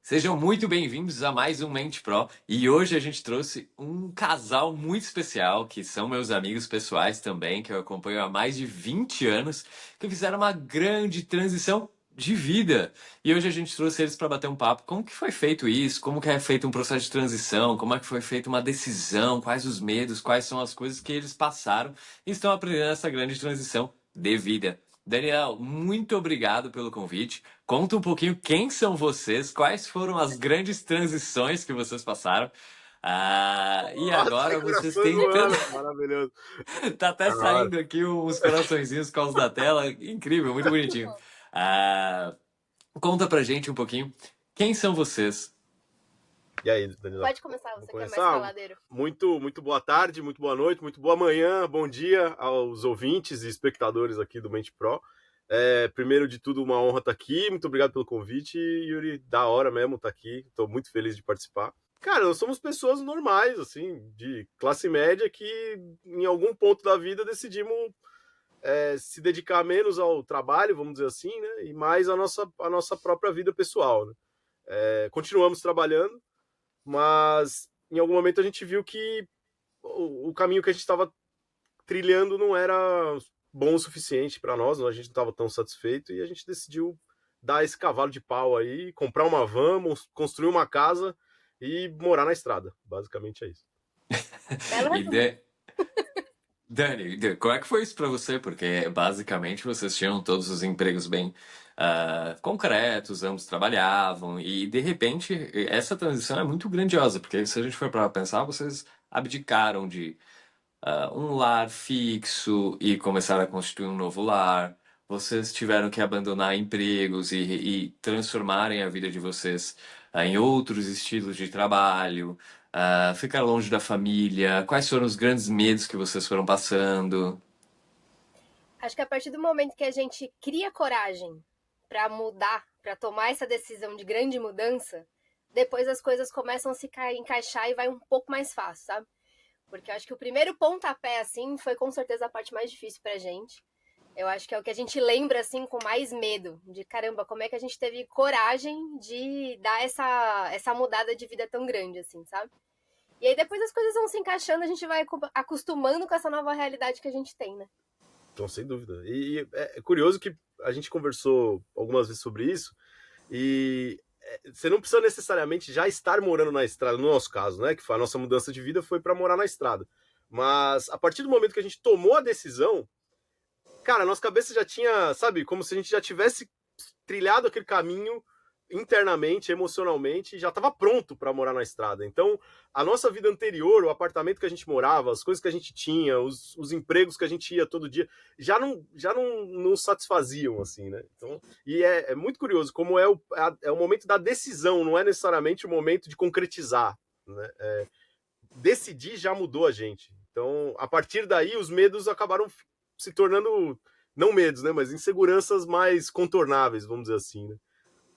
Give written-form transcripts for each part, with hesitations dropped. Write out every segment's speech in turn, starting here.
Sejam muito bem-vindos a mais um Mente Pro. E hoje a gente trouxe um casal muito especial, que são meus amigos pessoais também, que eu acompanho há mais de 20 anos, que fizeram uma grande transição de vida. E hoje a gente trouxe eles para bater um papo. Como que foi feito isso? Como que é feito um processo de transição? Como é que foi feita uma decisão? Quais os medos? Quais são as coisas que eles passaram e estão aprendendo essa grande transição de vida? Daniel, muito obrigado pelo convite. Conta um pouquinho quem são vocês, quais foram as grandes transições que vocês passaram. E Nossa, agora vocês corações têm tanto. voando, maravilhoso. Tá até Da hora. saindo aqui uns coraçõezinhos por causa da tela. Incrível, muito bonitinho. Ah, conta pra gente um pouquinho quem são vocês. E aí, Danila? Pode começar, Vamos você que é mais começar? faladeiro. Muito boa tarde, muito boa noite, muito boa manhã, bom dia aos ouvintes e espectadores aqui do Mente Pro. Primeiro de tudo, uma honra estar aqui. Muito obrigado pelo convite, Yuri. Da hora mesmo estar aqui. Estou muito feliz de participar. Cara, nós somos pessoas normais, assim, de classe média que em algum ponto da vida decidimos se dedicar menos ao trabalho, vamos dizer assim, né? E mais à nossa própria vida pessoal, né? Continuamos trabalhando, mas em algum momento a gente viu que o caminho que a gente estava trilhando não era bom o suficiente para nós, a gente não estava tão satisfeito e a gente decidiu dar esse cavalo de pau aí, comprar uma van, construir uma casa e morar na estrada. Basicamente é isso. Belo E resumo. Dani, como é que foi isso pra você? Porque basicamente vocês tinham todos os empregos bem concretos, ambos trabalhavam, e de repente essa transição é muito grandiosa, porque se a gente for para pensar, vocês abdicaram de um lar fixo e começaram a constituir um novo lar. Vocês tiveram que abandonar empregos e transformarem a vida de vocês em outros estilos de trabalho, ficar longe da família. Quais foram os grandes medos que vocês foram passando? Acho que a partir do momento que a gente cria coragem para mudar, para tomar essa decisão de grande mudança, depois as coisas começam a se encaixar e vai um pouco mais fácil, sabe? Porque eu acho que o primeiro pontapé, assim, foi com certeza a parte mais difícil pra gente. Eu acho que é o que a gente lembra, assim, com mais medo. De caramba, como é que a gente teve coragem de dar essa mudada de vida tão grande, assim, sabe? E aí depois as coisas vão se encaixando, a gente vai acostumando com essa nova realidade que a gente tem, né? Então, sem dúvida. E é curioso que a gente conversou algumas vezes sobre isso, e você não precisa necessariamente já estar morando na estrada, no nosso caso, né? Que foi a nossa mudança de vida foi para morar na estrada. Mas a partir do momento que a gente tomou a decisão, cara, a nossa cabeça já tinha, sabe, como se a gente já tivesse trilhado aquele caminho internamente, emocionalmente, já estava pronto para morar na estrada. Então, a nossa vida anterior, o apartamento que a gente morava, as coisas que a gente tinha, os empregos que a gente ia todo dia, já não satisfaziam, assim, né? Então, e é muito curioso como é o momento da decisão, não é necessariamente o momento de concretizar, né? Decidir já mudou a gente. Então, a partir daí, os medos acabaram se tornando, não medos, né? Mas inseguranças mais contornáveis, vamos dizer assim, né?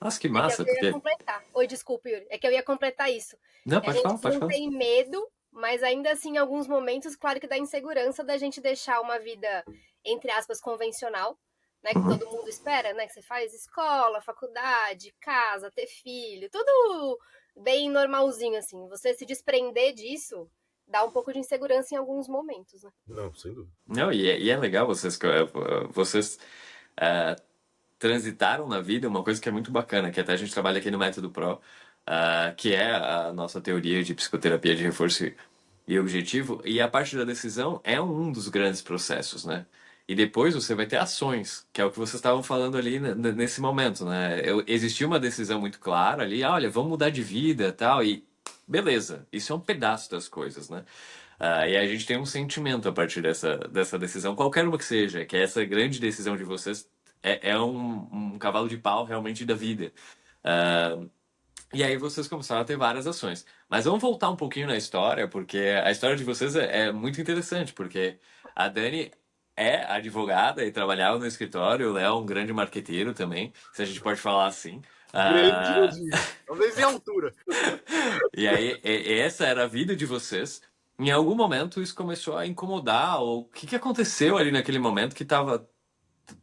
Nossa, que É que eu massa, ia porque... completar. Oi, desculpa, Yuri. É que eu ia completar isso. Não, A pode gente falar, pode não falar. tem medo, mas ainda assim, em alguns momentos, claro que dá insegurança da gente deixar uma vida, entre aspas, convencional, né? Que Uhum. todo mundo espera, né? Que você faz escola, faculdade, casa, ter filho, tudo bem normalzinho, assim. Você se desprender disso dá um pouco de insegurança em alguns momentos, né? Não, sem dúvida. Não, e é legal vocês eh, transitaram na vida uma coisa que é muito bacana, que até a gente trabalha aqui no Método Pro, que é a nossa teoria de psicoterapia de reforço e objetivo, e a parte da decisão é um dos grandes processos, né? E depois você vai ter ações, que é o que vocês estavam falando ali nesse momento, né? Existia uma decisão muito clara ali, olha, vamos mudar de vida, tal, e beleza, isso é um pedaço das coisas, né? E a gente tem um sentimento a partir dessa decisão, qualquer uma que seja, que é essa grande decisão de vocês é um cavalo de pau realmente da vida. Ah, e aí vocês começaram a ter várias ações. Mas vamos voltar um pouquinho na história, porque a história de vocês é muito interessante, porque a Dani é advogada e trabalhava no escritório, o Léo é um grande marqueteiro também, se a gente pode falar assim. Grande, eu Ah, digo. Talvez em altura. e aí, essa era a vida de vocês. Em algum momento isso começou a incomodar, ou o que aconteceu ali naquele momento que estava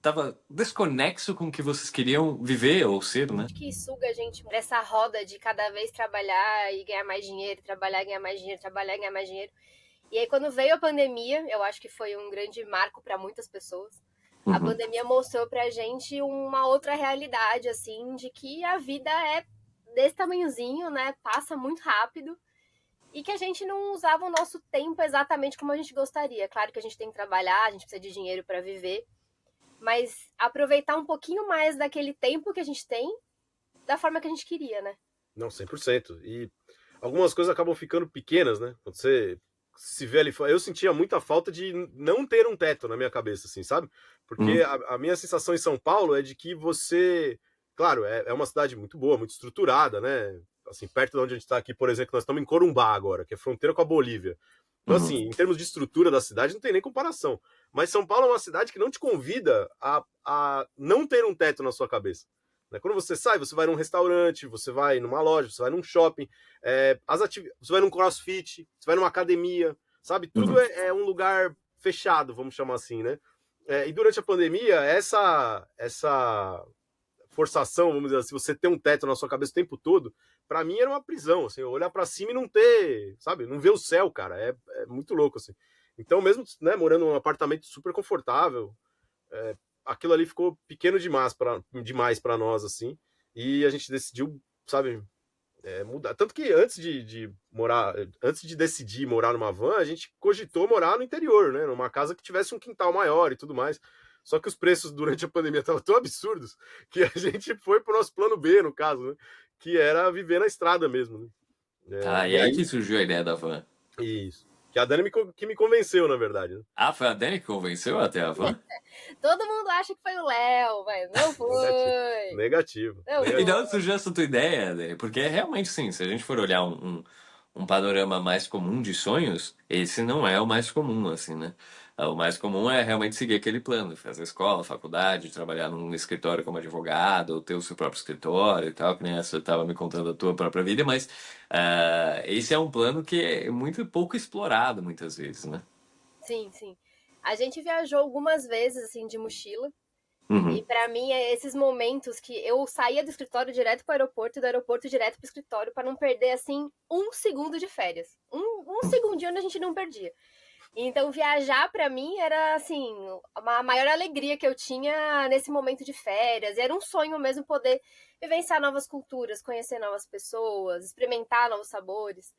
tava desconexo com o que vocês queriam viver ou ser, né? Que suga a gente nessa roda de cada vez trabalhar e ganhar mais dinheiro, trabalhar e ganhar mais dinheiro, trabalhar e ganhar mais dinheiro. E aí, quando veio a pandemia, eu acho que foi um grande marco para muitas pessoas. A pandemia mostrou pra gente uma outra realidade, assim, de que a vida é desse tamanhozinho, né? Passa muito rápido. E que a gente não usava o nosso tempo exatamente como a gente gostaria. Claro que a gente tem que trabalhar, a gente precisa de dinheiro para viver. Mas aproveitar um pouquinho mais daquele tempo que a gente tem da forma que a gente queria, né? Não, 100%. E algumas coisas acabam ficando pequenas, né? Quando você se vê ali fora. Eu sentia muita falta de não ter um teto na minha cabeça, assim, sabe? Porque a minha sensação em São Paulo é de que você. Claro, é uma cidade muito boa, muito estruturada, né? Assim, perto de onde a gente está aqui, por exemplo, nós estamos em Corumbá agora, que é fronteira com a Bolívia. Então, assim, em termos de estrutura da cidade, não tem nem comparação. Mas São Paulo é uma cidade que não te convida a não ter um teto na sua cabeça. Quando você sai, você vai num restaurante, você vai numa loja, você vai num shopping, você vai num crossfit, você vai numa academia, sabe? Tudo é um lugar fechado, vamos chamar assim, né? E durante a pandemia, essa forçação, vamos dizer assim, você ter um teto na sua cabeça o tempo todo, para mim era uma prisão, assim, eu olhar para cima e não ter, sabe? Não ver o céu, cara, é muito louco, assim. Então, mesmo, né, morando num apartamento super confortável, aquilo ali ficou pequeno demais para nós, assim, e a gente decidiu, sabe, mudar. Tanto que antes antes de decidir morar numa van, a gente cogitou morar no interior, né, numa casa que tivesse um quintal maior e tudo mais. Só que os preços durante a pandemia estavam tão absurdos que a gente foi pro nosso plano B, no caso, né, que era viver na estrada mesmo, né? E aí que surgiu a ideia da van. Isso. Que a Dani que me convenceu, na verdade. Né? Foi a Dani que convenceu até a van? Todo mundo acha que foi o Léo, mas não foi. Negativo. E de onde surgiu essa tua ideia, Dani? Porque realmente, sim, se a gente for olhar um panorama mais comum de sonhos, esse não é o mais comum, assim, né? O mais comum é realmente seguir aquele plano, fazer escola, faculdade, trabalhar num escritório como advogado, ou ter o seu próprio escritório e tal, que nem você estava me contando a tua própria vida, mas esse é um plano que é muito pouco explorado muitas vezes, né? Sim, sim. A gente viajou algumas vezes, assim, de mochila. E pra mim, é esses momentos que eu saía do escritório direto pro aeroporto e do aeroporto direto pro escritório para não perder, assim, um segundo de férias. Um segundinho onde a gente não perdia. Então, viajar pra mim era, assim, a maior alegria que eu tinha nesse momento de férias. E era um sonho mesmo poder vivenciar novas culturas, conhecer novas pessoas, experimentar novos sabores.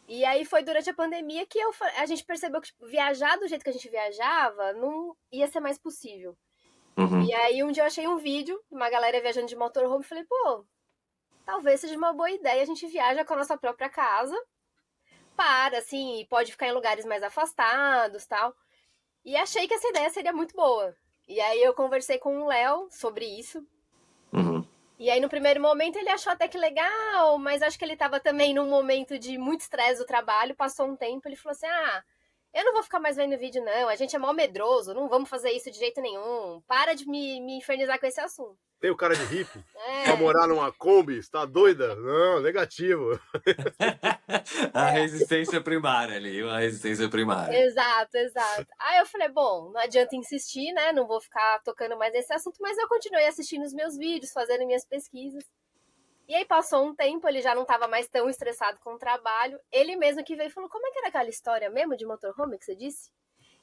E aí foi durante a pandemia que a gente percebeu que tipo, viajar do jeito que a gente viajava não ia ser mais possível. E aí um dia eu achei um vídeo de uma galera viajando de motorhome e falei, pô, talvez seja uma boa ideia a gente viaja com a nossa própria casa, assim, pode ficar em lugares mais afastados, tal. E achei que essa ideia seria muito boa. E aí eu conversei com o Léo sobre isso. E aí no primeiro momento ele achou até que legal, mas acho que ele tava também num momento de muito estresse do trabalho, passou um tempo, ele falou assim, eu não vou ficar mais vendo vídeo não, a gente é mó medroso, não vamos fazer isso de jeito nenhum, para de me infernizar com esse assunto. Tem o cara de hippie pra morar numa Kombi, está doida? Não, negativo. A resistência primária ali, uma resistência primária. Exato. Aí eu falei, bom, não adianta insistir, né? Não vou ficar tocando mais nesse assunto, mas eu continuei assistindo os meus vídeos, fazendo minhas pesquisas. E aí passou um tempo, ele já não estava mais tão estressado com o trabalho. Ele mesmo que veio e falou, como é que era aquela história mesmo de motorhome que você disse?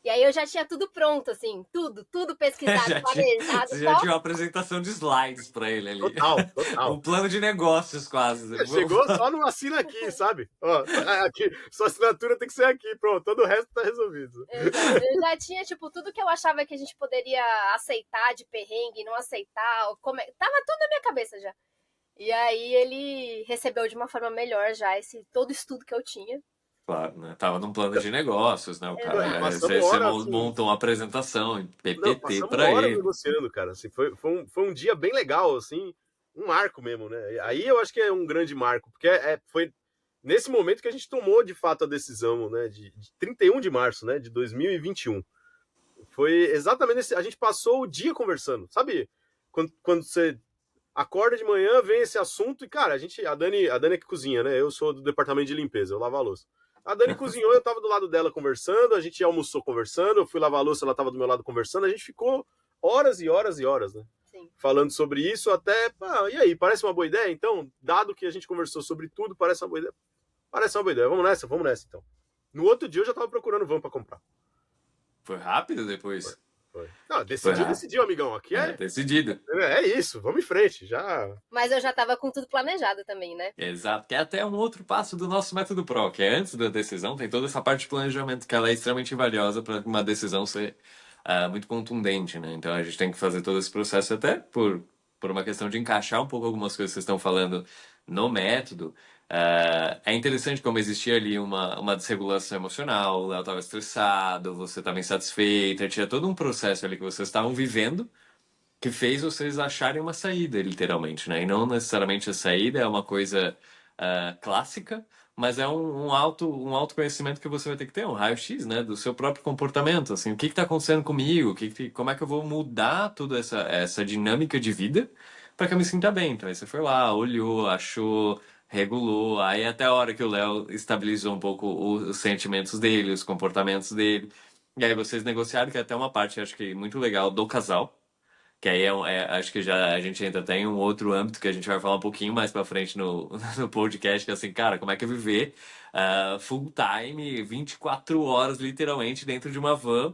E aí eu já tinha tudo pronto, assim, tudo pesquisado, planejado. Você já tinha uma apresentação de slides pra ele ali. Total. Um plano de negócios quase. Chegou só no assina aqui, sabe? Ó, aqui, sua assinatura tem que ser aqui, pronto, todo o resto tá resolvido. Eu já tinha, tipo, tudo que eu achava que a gente poderia aceitar de perrengue, não aceitar, tava tudo na minha cabeça já. E aí ele recebeu de uma forma melhor já todo estudo que eu tinha. Claro, né? Tava num plano de negócios, né? O cara, você montou uma apresentação em PPT pra ele. Negociando, cara. Assim, foi um dia bem legal, assim, um marco mesmo, né? Aí eu acho que é um grande marco, porque foi nesse momento que a gente tomou, de fato, a decisão, né? De 31 de março, né? De 2021. Foi exatamente a gente passou o dia conversando, sabe? Quando você acorda de manhã, vem esse assunto e, cara, a Dani é que cozinha, né? Eu sou do departamento de limpeza, eu lavo a louça. A Dani cozinhou, eu tava do lado dela conversando, a gente almoçou conversando, eu fui lavar a louça, ela tava do meu lado conversando, a gente ficou horas e horas e horas, né? Sim. Falando sobre isso, até, e aí, parece uma boa ideia? Então, dado que a gente conversou sobre tudo, parece uma boa ideia? Parece uma boa ideia, vamos nessa, então. No outro dia eu já tava procurando van pra comprar. Foi rápido depois? Foi. Não, decidiu, amigão, aqui decidido. É isso, vamos em frente, já... Mas eu já tava com tudo planejado também, né? Exato, que é até um outro passo do nosso método Pro, que é antes da decisão, tem toda essa parte de planejamento, que ela é extremamente valiosa para uma decisão ser muito contundente, né? Então a gente tem que fazer todo esse processo até por uma questão de encaixar um pouco algumas coisas que vocês estão falando no método. É interessante como existia ali uma desregulação emocional, o Léo estava estressado, você estava insatisfeita, tinha todo um processo ali que vocês estavam vivendo que fez vocês acharem uma saída, literalmente, né? E não necessariamente a saída é uma coisa clássica, mas é um autoconhecimento que você vai ter que ter, um raio-x, né? Do seu próprio comportamento, assim, o que está acontecendo comigo, como é que eu vou mudar toda essa dinâmica de vida para que eu me sinta bem. Então aí você foi lá, olhou, achou, regulou, aí até a hora que o Léo estabilizou um pouco os sentimentos dele, os comportamentos dele, e aí vocês negociaram, que é até uma parte, acho que muito legal do casal, que aí acho que já a gente ainda tem um outro âmbito que a gente vai falar um pouquinho mais pra frente no, no podcast, que é assim, cara, como é que é viver full time, 24 horas literalmente dentro de uma van,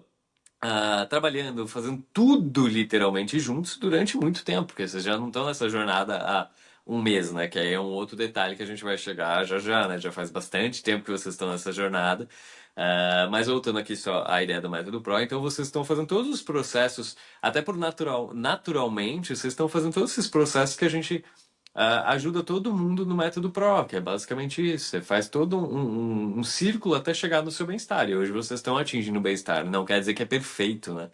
trabalhando, fazendo tudo literalmente juntos durante muito tempo, porque vocês já não estão nessa jornada há um mês, né? Que aí é um outro detalhe que a gente vai chegar já, né? Já faz bastante tempo que vocês estão nessa jornada. Mas voltando aqui só à ideia do método Pro, então vocês estão fazendo todos os processos, até por naturalmente, vocês estão fazendo todos esses processos que a gente ajuda todo mundo no método Pro, que é basicamente isso. Você faz todo um círculo até chegar no seu bem-estar. E hoje vocês estão atingindo o bem-estar. Não quer dizer que é perfeito, né?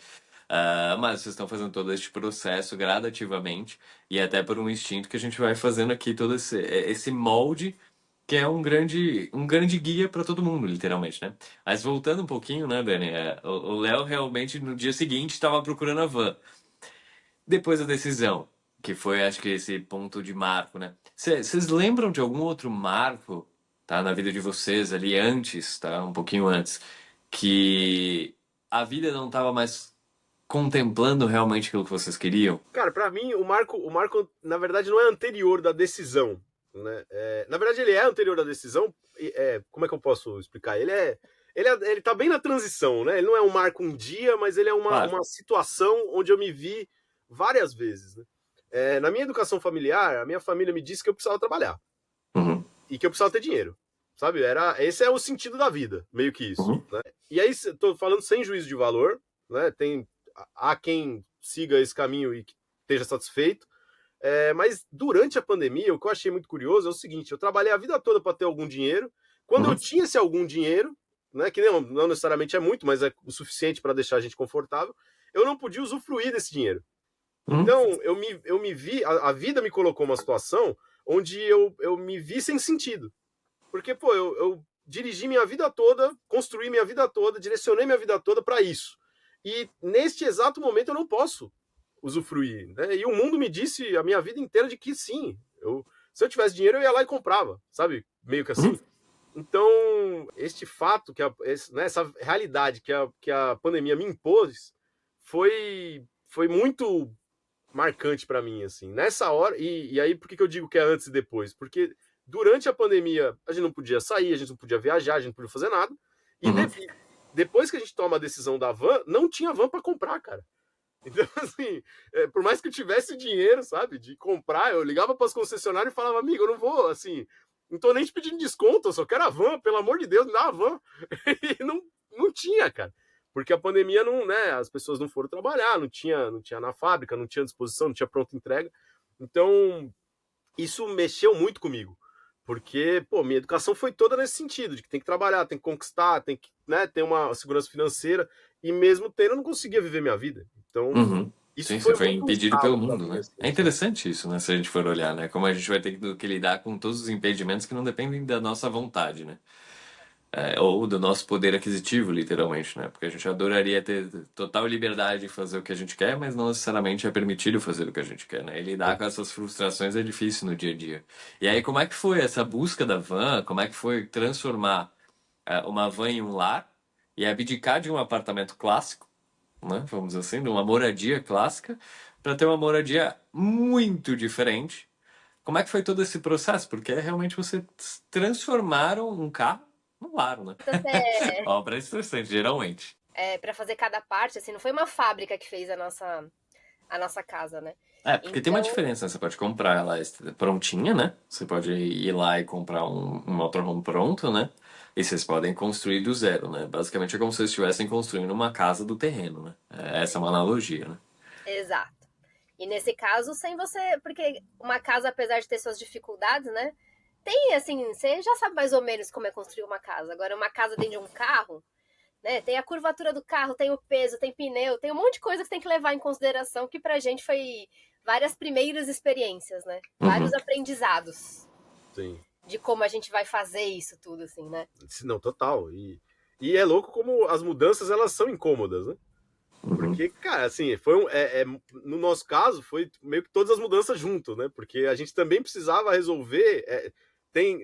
Mas vocês estão fazendo todo este processo gradativamente e até por um instinto que a gente vai fazendo aqui todo esse molde que é um grande guia para todo mundo, literalmente, né? Mas voltando um pouquinho, né, Dani? O Léo realmente no dia seguinte estava procurando a van. Depois da decisão, que foi, acho que esse ponto de marco, né? Vocês lembram de algum outro marco, tá, na vida de vocês ali antes, tá? Um pouquinho antes, que a vida não estava mais contemplando realmente aquilo que vocês queriam? Cara, pra mim, o marco, na verdade, não é anterior da decisão, né? Na verdade, ele é anterior da decisão. Como é que eu posso explicar? Ele tá bem na transição, né? Ele não é um marco um dia, mas ele é Claro. uma situação onde eu me vi várias vezes, né? Na minha educação familiar, a minha família me disse que eu precisava trabalhar Uhum, e que eu precisava ter dinheiro, sabe? Esse é o sentido da vida, meio que isso, uhum, né? E aí, tô falando sem juízo de valor, né? Há quem siga esse caminho e que esteja satisfeito. Mas durante a pandemia, o que eu achei muito curioso é o seguinte: eu trabalhei a vida toda para ter algum dinheiro. Quando eu uhum, tinha esse algum dinheiro, né, que não necessariamente é muito, mas é o suficiente para deixar a gente confortável, eu não podia usufruir desse dinheiro. uhum, Então, eu me vi, a vida me colocou uma situação onde eu me vi sem sentido. Porque, pô, eu dirigi minha vida toda, construí minha vida toda, direcionei minha vida toda para isso. E neste exato momento eu não posso usufruir, né? E o mundo me disse a minha vida inteira de que sim, se eu tivesse dinheiro eu ia lá e comprava, sabe? Meio que uhum. assim. Então, este fato, essa realidade que a pandemia me impôs, foi muito marcante para mim, assim. Nessa hora, e aí por que eu digo que é antes e depois? Porque durante a pandemia a gente não podia sair, a gente não podia viajar, a gente não podia fazer nada. E Uhum. depois que a gente toma a decisão da van, não tinha van para comprar, cara. Então, assim, por mais que eu tivesse dinheiro, sabe, de comprar, eu ligava para as concessionárias e falava, amigo, eu não vou, assim, não tô nem te pedindo desconto, eu só quero a van, pelo amor de Deus, me dá a van. E não tinha, cara. Porque a pandemia não, né, as pessoas não foram trabalhar, não tinha na fábrica, não tinha disposição, não tinha pronta entrega. Então, isso mexeu muito comigo. Porque, pô, minha educação foi toda nesse sentido, de que tem que trabalhar, tem que conquistar, tem que, né, ter uma segurança financeira. E mesmo tendo, eu não conseguia viver minha vida. Então, Uhum. isso Sim, você foi foi muito um impedido pelo estalo pra mundo, mim, né? É assim, sabe? interessante isso, né? Se a gente for olhar, né? Como a gente vai ter que lidar com todos os impedimentos que não dependem da nossa vontade, né? Ou do nosso poder aquisitivo, literalmente, né? Porque a gente adoraria ter total liberdade de fazer o que a gente quer, mas não necessariamente é permitido fazer o que a gente quer, né? E lidar com essas frustrações é difícil no dia a dia. E aí, como é que foi essa busca da van? Como é que foi transformar uma van em um lar e abdicar de um apartamento clássico né? Vamos dizer assim, de uma moradia clássica para ter uma moradia muito diferente. Como é que foi todo esse processo? Porque realmente você transformaram um carro num lar, né? Então, Obra estressante, geralmente. para fazer cada parte, assim, não foi uma fábrica que fez a nossa casa, né? É, porque tem uma Então, diferença, né? Você pode comprar ela prontinha, né? Você pode ir lá e comprar um motorhome pronto, né? E vocês podem construir do zero, né? Basicamente é como se vocês estivessem construindo uma casa do terreno, né? Essa é uma analogia, né? exato. E nesse caso, sem você. Porque uma casa, apesar de ter suas dificuldades, né? Tem, assim, você já sabe mais ou menos como é construir uma casa. Agora, uma casa dentro de um carro, né? Tem a curvatura do carro, tem o peso, tem pneu, tem um monte de coisa que tem que levar em consideração que pra gente foi várias primeiras experiências, né? Uhum. Vários aprendizados Sim. de como a gente vai fazer isso tudo, assim, né? Não, total. E é louco como as mudanças elas são incômodas, né? Uhum. Porque, cara, assim, no nosso caso, foi meio que todas as mudanças junto, né? Porque a gente também precisava resolver,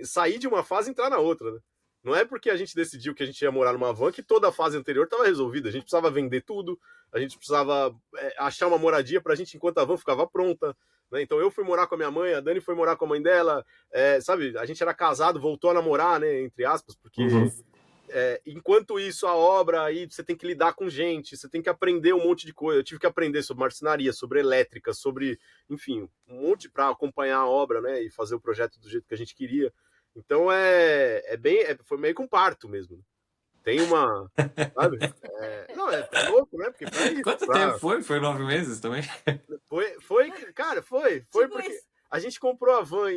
sair de uma fase e entrar na outra, né? Não é porque a gente decidiu que a gente ia morar numa van que toda a fase anterior estava resolvida. A gente precisava vender tudo, a gente precisava achar uma moradia pra gente enquanto a van ficava pronta, né? Então eu fui morar com a minha mãe, a Dani foi morar com a mãe dela, sabe? A gente era casado, voltou a namorar, né? Entre aspas, porque Uhum. enquanto isso, a obra aí você tem que lidar com gente, você tem que aprender um monte de coisa. Eu tive que aprender sobre marcenaria, sobre elétrica, sobre, enfim, um monte para acompanhar a obra, né? E fazer o projeto do jeito que a gente queria. Então foi meio que um parto mesmo. Tem uma, sabe? Não, é louco, né? Porque para isso, Quanto tempo foi? Foi 9 meses também? cara, foi Tipo porque isso. a gente comprou a van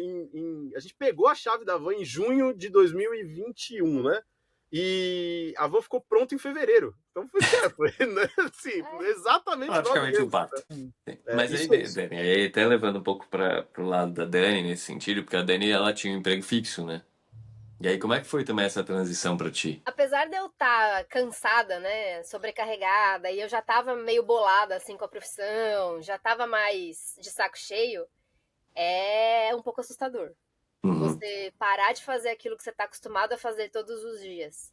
a gente pegou a chave da van em junho de 2021, né? E a van ficou pronta em fevereiro. Então foi né? Assim, exatamente 9 meses. Praticamente um parto. Mas aí, Isso é isso. Dani, aí até levando um pouco para pro lado da Dani nesse sentido, porque a Dani ela tinha um emprego fixo, né? E aí como é que foi também essa transição para ti? Apesar de eu estar cansada, né, sobrecarregada, e eu já estava meio bolada assim com a profissão, já estava mais de saco cheio, é um pouco assustador. Uhum. Você parar de fazer aquilo que você está acostumado a fazer todos os dias.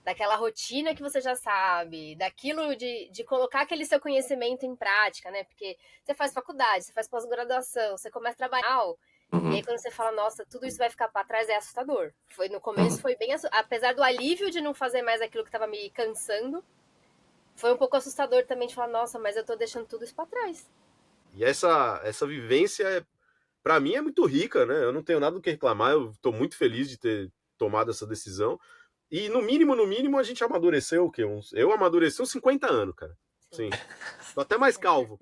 Daquela rotina que você já sabe, daquilo de colocar aquele seu conhecimento em prática, né? Porque você faz faculdade, você faz pós-graduação, você começa a trabalhar, e Uhum. aí quando você fala, nossa, tudo isso vai ficar para trás, é assustador. No começo Uhum. foi bem assustador. Apesar do alívio de não fazer mais aquilo que estava me cansando, foi um pouco assustador também de falar, nossa, mas eu tô deixando tudo isso para trás. E essa vivência, para mim, é muito rica, né? Eu não tenho nada do que reclamar. Eu estou muito feliz de ter tomado essa decisão. E no mínimo, a gente amadureceu o quê? Eu amadureci uns 50 anos, cara. Sim. Sim. Tô até mais calvo.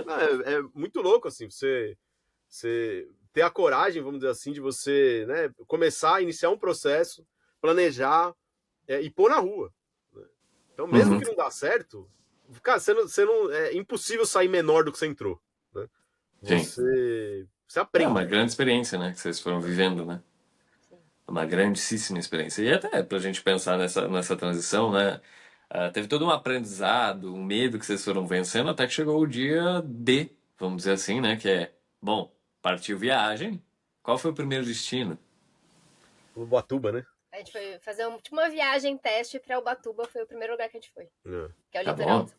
Não, é muito louco, assim, você ter a coragem, vamos dizer assim, de você, né, começar a iniciar um processo, planejar e pôr na rua, né? Então, mesmo Uhum. que não dá certo, cara, é impossível sair menor do que você entrou, né? Sim. Você É uma aprende. grande experiência, né, que vocês foram vivendo, né? Uma grandíssima experiência. E até pra gente pensar nessa transição, né? Teve todo um aprendizado, um medo que vocês foram vencendo até que chegou o dia D, vamos dizer assim, né? Que é, bom, partiu viagem. Qual foi o primeiro destino? Ubatuba, né? A gente foi fazer tipo uma viagem teste para Ubatuba, foi o primeiro lugar que a gente foi, É, que é o Tá litoral. bom?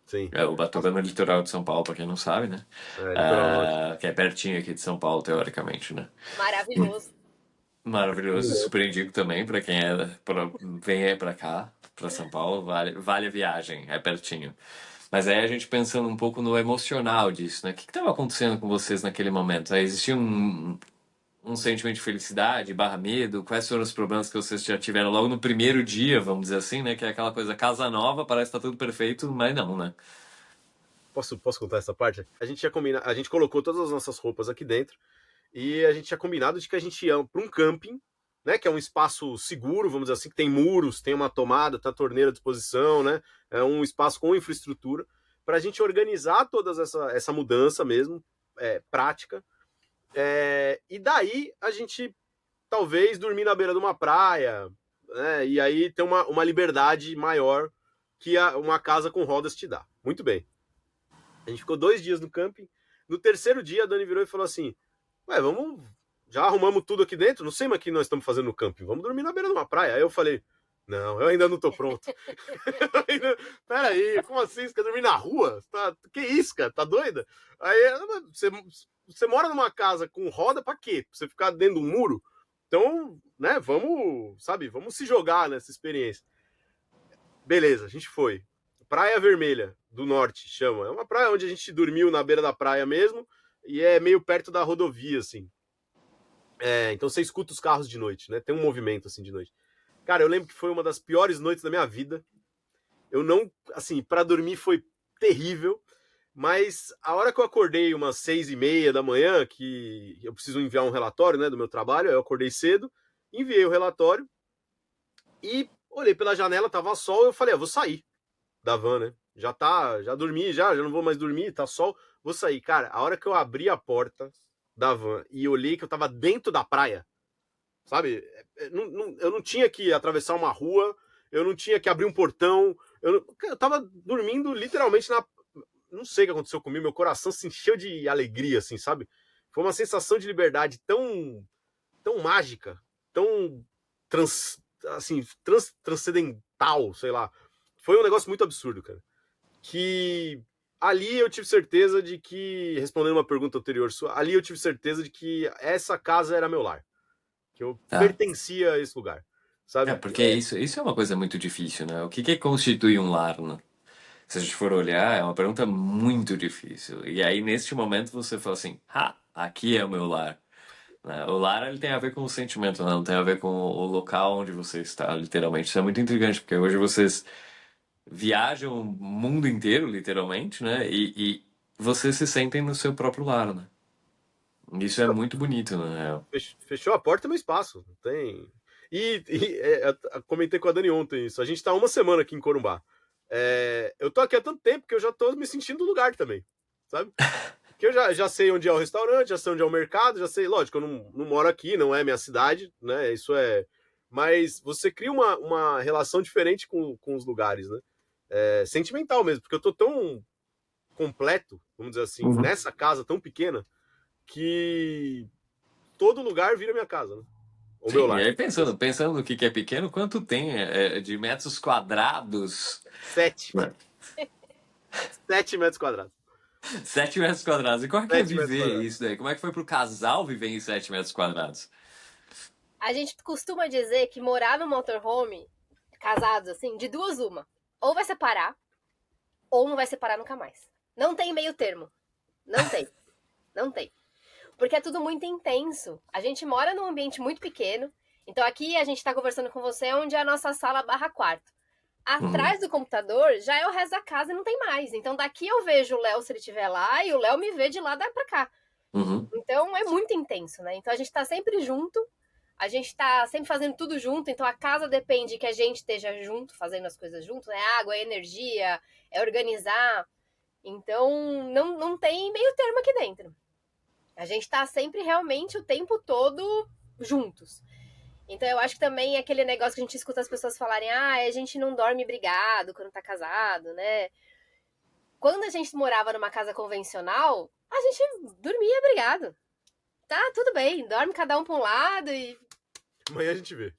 sim. Ubatuba é no litoral de São Paulo, pra quem não sabe, né? Litoral norte. Que é pertinho aqui de São Paulo, teoricamente, né? Maravilhoso. Maravilhoso, super indico também pra quem vem aí pra cá, pra São Paulo, vale a viagem, é pertinho. Mas aí a gente pensando um pouco no emocional disso, né? O que estava acontecendo com vocês naquele momento? Aí existia um sentimento de felicidade, barra medo? Quais foram os problemas que vocês já tiveram logo no primeiro dia, vamos dizer assim, né? Que é aquela coisa, casa nova, parece que tá tudo perfeito, mas não, né? Posso contar essa parte? A gente colocou todas as nossas roupas aqui dentro e a gente tinha combinado de que a gente ia para um camping, né? Que é um espaço seguro, vamos dizer assim, que tem muros, tem uma tomada, tem a torneira à disposição, né? É um espaço com infraestrutura para a gente organizar toda essa mudança mesmo, prática. E daí a gente talvez dormir na beira de uma praia, né? E aí ter uma liberdade maior que uma casa com rodas te dá. Muito bem. A gente ficou 2 dias no camping. No terceiro dia, a Dani virou e falou assim: ué, vamos. Já arrumamos tudo aqui dentro? Não sei mais o que nós estamos fazendo no camping. Vamos dormir na beira de uma praia. Aí eu falei: Não, eu ainda não tô pronto. Peraí, como assim? Você quer dormir na rua? Que isso, cara? Tá doida? Aí você mora numa casa com roda pra quê? Pra você ficar dentro do muro? Então, né, vamos se jogar nessa experiência. Beleza, a gente foi. Praia Vermelha, do Norte, chama. É uma praia onde a gente dormiu na beira da praia mesmo, e é meio perto da rodovia, assim. Então você escuta os carros de noite, né? Tem um movimento, assim, de noite. Cara, eu lembro que foi uma das piores noites da minha vida. Eu não, assim, para dormir foi terrível, mas a hora que eu acordei umas 6:30 da manhã, que eu preciso enviar um relatório, né, do meu trabalho, eu acordei cedo, enviei o relatório e olhei pela janela, tava sol, eu falei, vou sair da van, né? Já dormi, já não vou mais dormir, tá sol, vou sair. Cara, a hora que eu abri a porta da van e olhei que eu tava dentro da praia, sabe? Eu não tinha que atravessar uma rua, eu não tinha que abrir um portão, eu tava dormindo literalmente na... Não sei o que aconteceu comigo, meu coração se encheu de alegria, assim, sabe? Foi uma sensação de liberdade tão mágica, tão transcendental, sei lá. Foi um negócio muito absurdo, cara. Que ali eu tive certeza de que, respondendo uma pergunta anterior sua, ali eu tive certeza de que essa casa era meu lar. Que eu pertencia a esse lugar, sabe? Porque isso é uma coisa muito difícil, né? O que constitui um lar, né? Se a gente for olhar, é uma pergunta muito difícil. E aí, neste momento, você fala assim, aqui é o meu lar. Né? O lar, ele tem a ver com o sentimento, né? Não tem a ver com o local onde você está, literalmente. Isso é muito intrigante, porque hoje vocês viajam o mundo inteiro, literalmente, né? E vocês se sentem no seu próprio lar, né? Isso é muito bonito, né? Fechou a porta no espaço. Não tem. Eu comentei com a Dani ontem isso. A gente tá uma semana aqui em Corumbá. Eu tô aqui há tanto tempo que eu já tô me sentindo no lugar também, sabe? Que eu já sei onde é o restaurante, já sei onde é o mercado, já sei, lógico, eu não moro aqui, não é minha cidade, né? Isso é. Mas você cria uma relação diferente com os lugares, né? Sentimental mesmo, porque eu tô tão completo, vamos dizer assim, Uhum. nessa casa tão pequena, que todo lugar vira minha casa, né? O meu Sim, e lar. aí pensando no que é pequeno, quanto tem de metros quadrados? 7. Né? 7 metros quadrados. 7 metros quadrados. E como é que é 7 metros viver quadrados. isso daí? Como é que foi pro casal viver em 7 metros quadrados? A gente costuma dizer que morar no motorhome, casados assim, de duas uma. Ou vai separar, ou não vai separar nunca mais. Não tem meio termo. Não tem. Não tem. Porque é tudo muito intenso. A gente mora num ambiente muito pequeno. Então aqui a gente tá conversando com você onde é a nossa sala / quarto. Atrás do computador já é o resto da casa e não tem mais. Então daqui eu vejo o Léo se ele estiver lá e o Léo me vê de lá pra cá. Uhum. Então é muito intenso, né? Então a gente tá sempre junto, a gente tá sempre fazendo tudo junto, então a casa depende que a gente esteja junto, fazendo as coisas junto, né? Água, é energia, é organizar. Então não tem meio termo aqui dentro. A gente tá sempre realmente o tempo todo juntos. Então eu acho que também é aquele negócio que a gente escuta as pessoas falarem, a gente não dorme brigado quando tá casado, né? Quando a gente morava numa casa convencional, a gente dormia brigado. Tá, tudo bem, dorme cada um pra um lado e Amanhã a gente vê.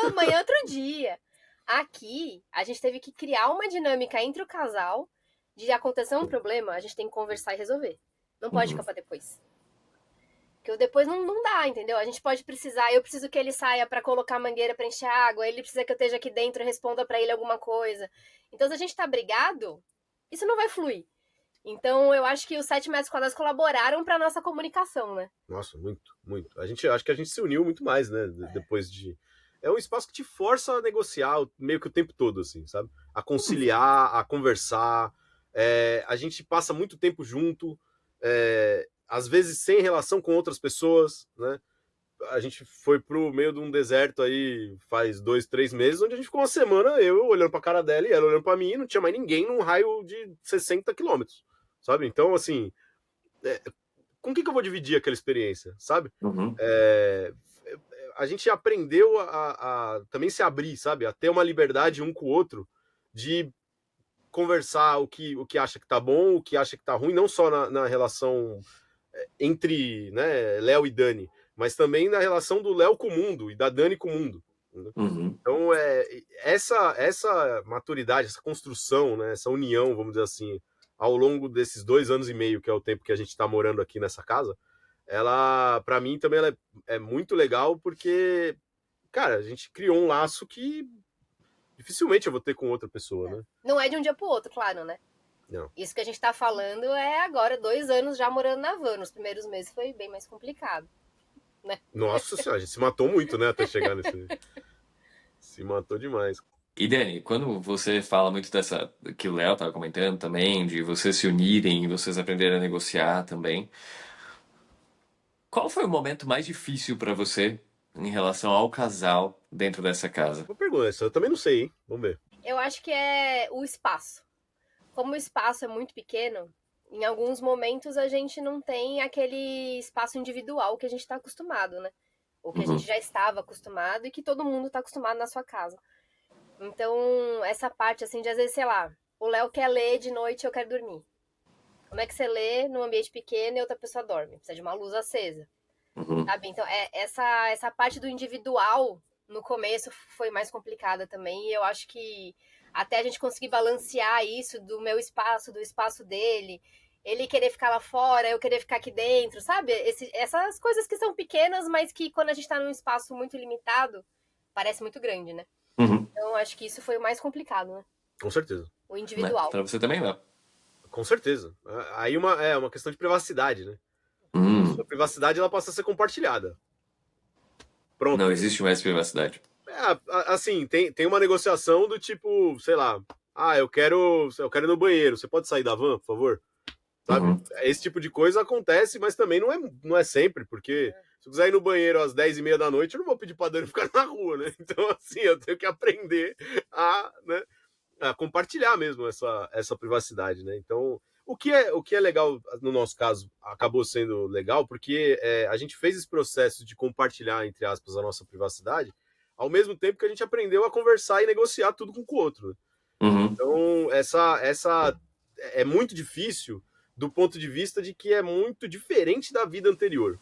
amanhã é outro dia. Aqui, a gente teve que criar uma dinâmica entre o casal de acontecer um problema, a gente tem que conversar e resolver. Não pode ficar pra depois. Porque depois não dá, entendeu? A gente pode precisar, eu preciso que ele saia pra colocar a mangueira pra encher água, ele precisa que eu esteja aqui dentro e responda pra ele alguma coisa. Então, se a gente tá brigado, isso não vai fluir. Então, eu acho que os 7 metros quadrados colaboraram pra nossa comunicação, né? Nossa, muito, muito. Acho que a gente se uniu muito mais, né? Depois de. É um espaço que te força a negociar meio que o tempo todo, assim, sabe? A conciliar, a conversar. A gente passa muito tempo junto, às vezes sem relação com outras pessoas, né? A gente foi pro meio de um deserto aí faz 2, 3 meses, onde a gente ficou uma semana, eu olhando pra cara dela e ela olhando pra mim, e não tinha mais ninguém num raio de 60 quilômetros, sabe? Então, assim, com que eu vou dividir aquela experiência, sabe? Uhum. A gente aprendeu a também se abrir, sabe? A ter uma liberdade um com o outro de conversar o que acha que tá bom, o que acha que tá ruim, não só na relação entre, né, Léo e Dani, mas também na relação do Léo com o mundo e da Dani com o mundo, Uhum. Então, essa maturidade, essa construção, né, essa união, vamos dizer assim, ao longo desses 2 anos e meio, que é o tempo que a gente está morando aqui nessa casa, ela, para mim, também ela é muito legal, porque, cara, a gente criou um laço que dificilmente eu vou ter com outra pessoa, né? Não é de um dia pro outro, claro, né? Não. Isso que a gente tá falando é agora, 2 anos já morando na van. Nos primeiros meses foi bem mais complicado, né? Nossa senhora, a gente se matou muito, né, até chegar nesse... Se matou demais. E Dani, quando você fala muito dessa, que o Léo estava comentando também, de vocês se unirem, vocês aprenderem a negociar também, qual foi o momento mais difícil para você em relação ao casal dentro dessa casa? Boa pergunta, essa eu também não sei, hein? Vamos ver. Eu acho que é o espaço. Como o espaço é muito pequeno, em alguns momentos a gente não tem aquele espaço individual que a gente está acostumado, né? Ou que a gente já estava acostumado e que todo mundo está acostumado na sua casa. Então, essa parte, assim, de às vezes, sei lá, o Léo quer ler de noite e eu quero dormir. Como é que você lê num ambiente pequeno e outra pessoa dorme? Precisa de uma luz acesa, Uhum. sabe? Então, essa parte do individual, no começo, foi mais complicada também. E eu acho que até a gente conseguir balancear isso do meu espaço, do espaço dele, ele querer ficar lá fora, eu querer ficar aqui dentro, sabe? Essas coisas que são pequenas, mas que quando a gente tá num espaço muito limitado, parece muito grande, né? Uhum. Então, acho que isso foi o mais complicado, né? Com certeza. O Né? individual. Para você também, Léo? Com certeza. Aí uma questão de privacidade, né? A privacidade ela passa a ser compartilhada. Pronto. Não existe mais privacidade. Assim, tem uma negociação do tipo, sei lá, eu quero ir no banheiro, você pode sair da van, por favor? Sabe? Uhum. Esse tipo de coisa acontece, mas também não é sempre, porque se eu quiser ir no banheiro às 10h30 da noite, eu não vou pedir pra Dani ficar na rua, né? Então, assim, eu tenho que aprender né, a compartilhar mesmo essa privacidade, né? Então, o que é legal, no nosso caso, acabou sendo legal, porque a gente fez esse processo de compartilhar, entre aspas, a nossa privacidade, ao mesmo tempo que a gente aprendeu a conversar e negociar tudo com o outro. Né? Uhum. Então, essa é muito difícil do ponto de vista de que é muito diferente da vida anterior,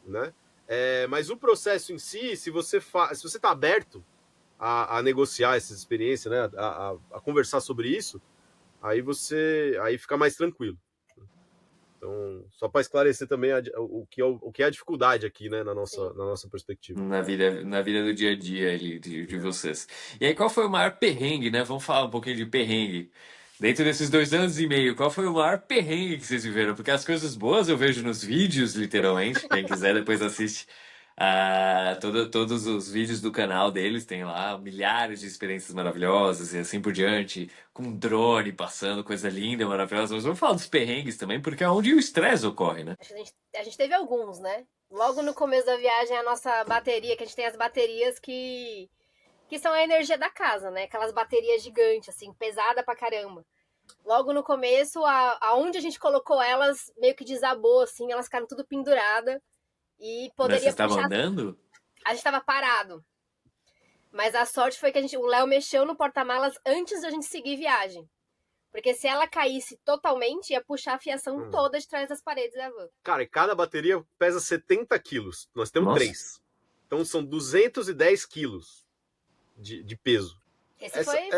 né? Mas o processo em si, se você está aberto a negociar essa experiência, né, a conversar sobre isso, aí fica mais tranquilo. Então, só para esclarecer também o que é a dificuldade aqui, né, na nossa perspectiva. Na vida do dia a dia ali de vocês. E aí, qual foi o maior perrengue, né? Vamos falar um pouquinho de perrengue. Dentro desses 2 anos e meio, qual foi o maior perrengue que vocês viveram? Porque as coisas boas eu vejo nos vídeos, literalmente. Quem quiser depois assiste todos os vídeos do canal deles. Tem lá milhares de experiências maravilhosas e assim por diante. Com drone passando, coisa linda, maravilhosa. Mas vamos falar dos perrengues também, porque é onde o estresse ocorre, né? Acho que a gente teve alguns, né? Logo no começo da viagem, a nossa bateria, que a gente tem as baterias que são a energia da casa, né? Aquelas baterias gigantes, assim, pesada pra caramba. Logo no começo, aonde a gente colocou elas, meio que desabou, assim, elas ficaram tudo pendurada e Mas poderia vocês estavam puxar. andando? A gente tava parado. Mas a sorte foi que o Léo mexeu no porta-malas antes da gente seguir viagem. Porque se ela caísse totalmente, ia puxar a fiação toda de trás das paredes da van. Cara, e cada bateria pesa 70 quilos. Nós temos Nossa. 3. Então são 210 quilos de peso. Esse foi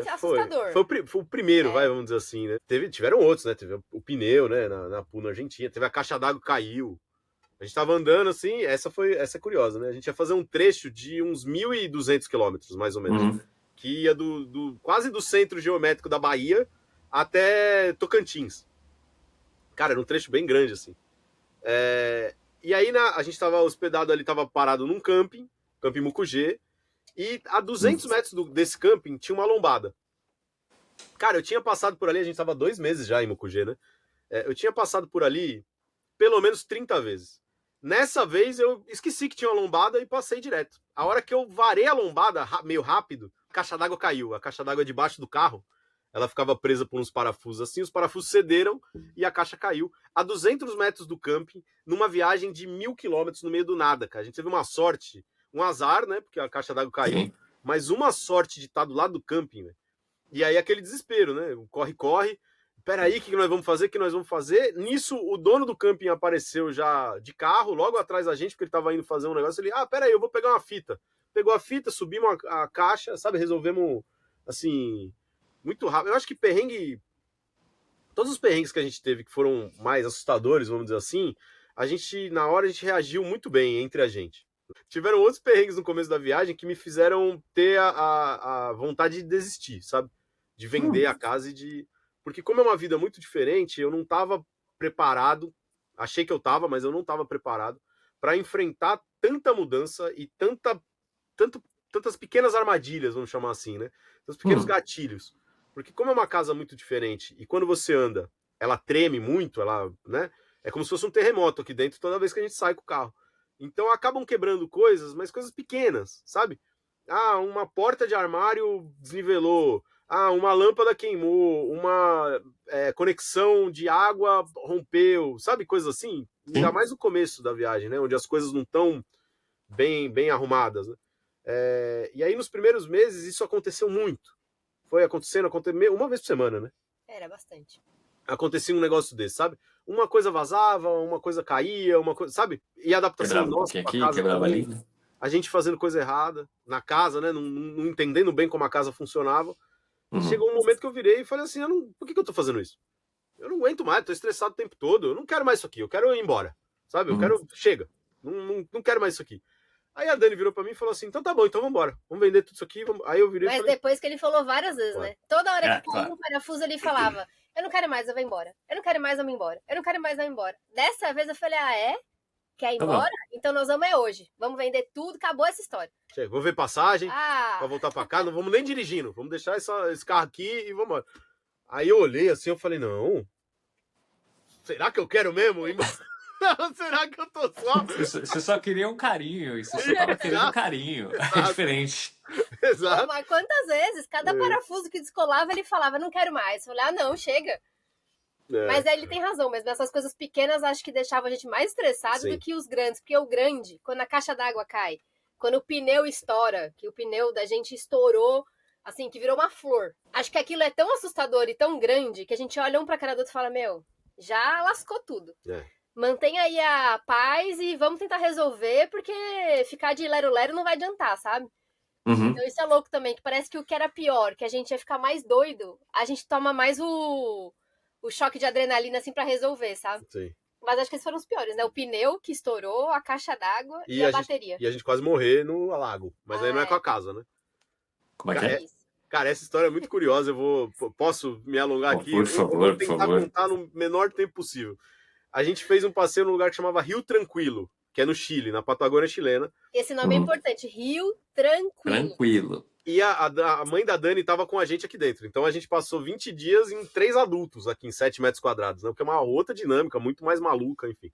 assustador. Foi o primeiro, vamos dizer assim, né? Tiveram outros, né? Teve o pneu, né? Na Puna Argentina. Teve a caixa d'água caiu. A gente tava andando assim, essa é curiosa, né? A gente ia fazer um trecho de uns 1.200 quilômetros, mais ou menos. Uhum. Que ia quase do centro geométrico da Bahia até Tocantins. Cara, era um trecho bem grande, assim. E aí a gente tava hospedado ali, tava parado num camping Mucugê, e a 200 metros desse camping tinha uma lombada. Cara, eu tinha passado por ali, a gente tava 2 meses já em Mucugê, né? Eu tinha passado por ali pelo menos 30 vezes. Nessa vez eu esqueci que tinha uma lombada e passei direto. A hora que eu varei a lombada meio rápido, a caixa d'água caiu. A caixa d'água debaixo do carro, ela ficava presa por uns parafusos assim, os parafusos cederam e a caixa caiu a 200 metros do camping, numa viagem de 1.000 quilômetros no meio do nada, cara. A gente teve uma sorte, um azar, né, porque a caixa d'água caiu, Sim. mas uma sorte de estar do lado do camping, né? E aí aquele desespero, né? Corre. Peraí, o que nós vamos fazer? O que nós vamos fazer? Nisso, o dono do camping apareceu já de carro, logo atrás da gente, porque ele estava indo fazer um negócio. Ele, peraí, eu vou pegar uma fita. pegou a fita, subimos a caixa, sabe? Resolvemos, assim, muito rápido. Eu acho que perrengue... Todos os perrengues que a gente teve que foram mais assustadores, vamos dizer assim, na hora a gente reagiu muito bem entre a gente. Tiveram outros perrengues no começo da viagem que me fizeram ter a vontade de desistir, sabe? De vender a casa Porque como é uma vida muito diferente, eu não estava preparado, achei que eu estava, mas eu não estava preparado para enfrentar tanta mudança e tantas pequenas armadilhas, vamos chamar assim, né? Tantos pequenos gatilhos. Porque como é uma casa muito diferente e quando você anda, ela treme muito, né? É como se fosse um terremoto aqui dentro toda vez que a gente sai com o carro. Então acabam quebrando coisas, mas coisas pequenas, sabe? Uma porta de armário desnivelou. Uma lâmpada queimou. Uma conexão de água rompeu. Sabe? Coisas assim. Ainda mais no começo da viagem, né? Onde as coisas não estão bem arrumadas, né? E aí nos primeiros meses isso aconteceu muito. Foi acontecendo uma vez por semana, né? Era bastante. Acontecia um negócio desse, sabe? Uma coisa vazava, uma coisa caía, uma coisa, sabe? E a adaptação nossa um pra casa quebrava também, ali. a gente fazendo coisa errada na casa, né? Não entendendo bem como a casa funcionava. Chegou um momento que eu virei e falei assim, por que eu tô fazendo isso? Eu não aguento mais, tô estressado o tempo todo, eu não quero mais isso aqui, eu quero ir embora, sabe? Chega, não quero mais isso aqui. Aí a Dani virou pra mim e falou assim, então tá bom, então vambora, vamos vender tudo isso aqui. Aí eu virei Mas e falei... depois que ele falou várias vezes, né? Toda hora que claro. um parafuso ele falava, eu não quero mais, eu vou embora. Eu não quero mais, eu vou embora. Eu não quero mais, eu vou embora. Dessa vez eu falei, quer ir embora? Então nós vamos hoje. Vamos vender tudo, acabou essa história. Chega, vou ver passagem pra voltar pra casa, não vamos nem dirigindo, vamos deixar esse carro aqui e vamos embora. Aí eu olhei assim, eu falei, não, será que eu quero mesmo ir embora? Será que eu tô só? Você só queria um carinho, e você só tava querendo carinho. É diferente. Exato. Pô, mas quantas vezes? Cada parafuso que descolava, ele falava, não quero mais. Eu falei, não, chega. Mas aí ele tem razão, mas nessas coisas pequenas acho que deixava a gente mais estressado do que os grandes. Porque o grande, quando a caixa d'água cai, quando o pneu estoura, que o pneu da gente estourou, assim, que virou uma flor. Acho que aquilo é tão assustador e tão grande que a gente olha um pra cara do outro e fala, já lascou tudo. Mantenha aí a paz e vamos tentar resolver, porque ficar de lero-lero não vai adiantar, sabe? Então isso é louco também, que parece que o que era pior, que a gente ia ficar mais doido, a gente toma mais o choque de adrenalina, assim, pra resolver, sabe? Sim. Mas acho que esses foram os piores, né? O pneu que estourou, a caixa d'água e a bateria. E a gente quase morrer no lago. Mas aí não é com a casa, né? Como é que é? Cara, essa história é muito curiosa. Posso me alongar aqui? Por favor, eu vou tentar contar no menor tempo possível. A gente fez um passeio num lugar que chamava Rio Tranquilo, que é no Chile, na Patagônia chilena. Esse nome é importante, Rio Tranquilo. E a mãe da Dani estava com a gente aqui dentro. Então a gente passou 20 dias em 3 adultos aqui em 7 metros quadrados, né? Porque é uma outra dinâmica, muito mais maluca, enfim.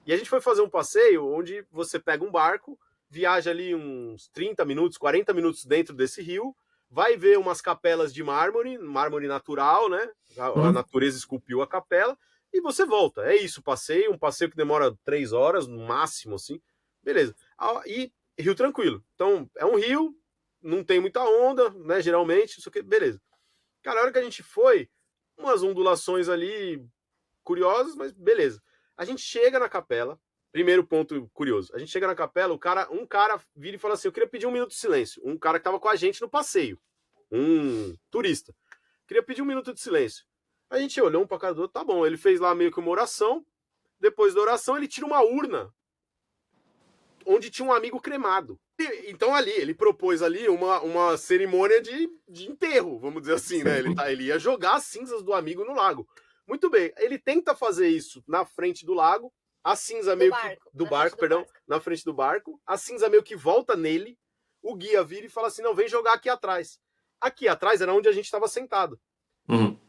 E a gente foi fazer um passeio onde você pega um barco, viaja ali uns 30 minutos, 40 minutos dentro desse rio, vai ver umas capelas de mármore natural, né? A natureza esculpiu a capela, e você volta. É isso, um passeio que demora 3 horas, no máximo, assim. Beleza. E Rio Tranquilo. Então, é um rio, não tem muita onda, né? Geralmente, isso aqui, beleza. Cara, a hora que a gente foi, umas ondulações ali curiosas, mas beleza. A gente chega na capela, primeiro ponto curioso. A gente chega na capela, um cara vira e fala assim, eu queria pedir 1 minuto de silêncio. Um cara que tava com a gente no passeio. Um turista. Queria pedir 1 minuto de silêncio. A gente olhou um pra cara do outro, tá bom. Ele fez lá meio que uma oração. Depois da oração, ele tira uma urna onde tinha um amigo cremado. Então ali, ele propôs ali uma cerimônia de enterro, vamos dizer assim, né? Ele ia jogar as cinzas do amigo no lago. Muito bem, ele tenta fazer isso na frente do lago, a cinza meio que... Do barco, perdão, na frente do barco. A cinza meio que volta nele, o guia vira e fala assim, não, vem jogar aqui atrás. Aqui atrás era onde a gente estava sentado.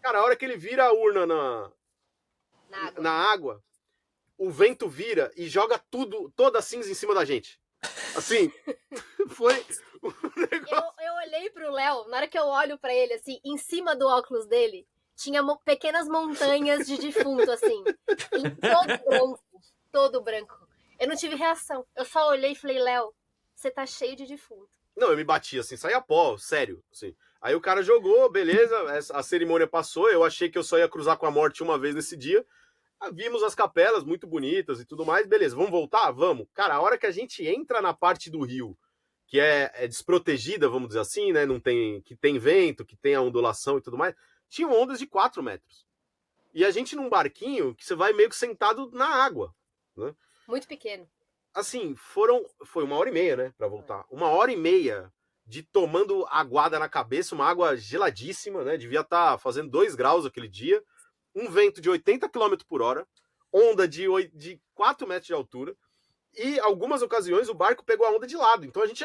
Cara, a hora que ele vira a urna na água, o vento vira e joga toda a cinza em cima da gente. Assim, foi um negócio... Eu olhei pro Léo, na hora que eu olho pra ele, assim, em cima do óculos dele, tinha pequenas montanhas de defunto, assim, todo branco. Eu não tive reação, eu só olhei e falei, Léo, você tá cheio de defunto. Não, eu me bati assim, saía pó, sério, assim. Aí o cara jogou, beleza, a cerimônia passou, eu achei que eu só ia cruzar com a morte uma vez nesse dia. Vimos as capelas muito bonitas e tudo mais, beleza, vamos voltar? Vamos. Cara, a hora que a gente entra na parte do rio, que é desprotegida, vamos dizer assim, né? Não tem, que tem vento, que tem a ondulação e tudo mais, tinham ondas de 4 metros. E a gente num barquinho que você vai meio que sentado na água, né? Muito pequeno. Assim, foi 1h30, né, para voltar. 1h30 de tomando aguada na cabeça, uma água geladíssima, né? Devia estar fazendo 2 graus aquele dia. Um vento de 80 km por hora, onda de 4 metros de altura. E algumas ocasiões o barco pegou a onda de lado. Então a gente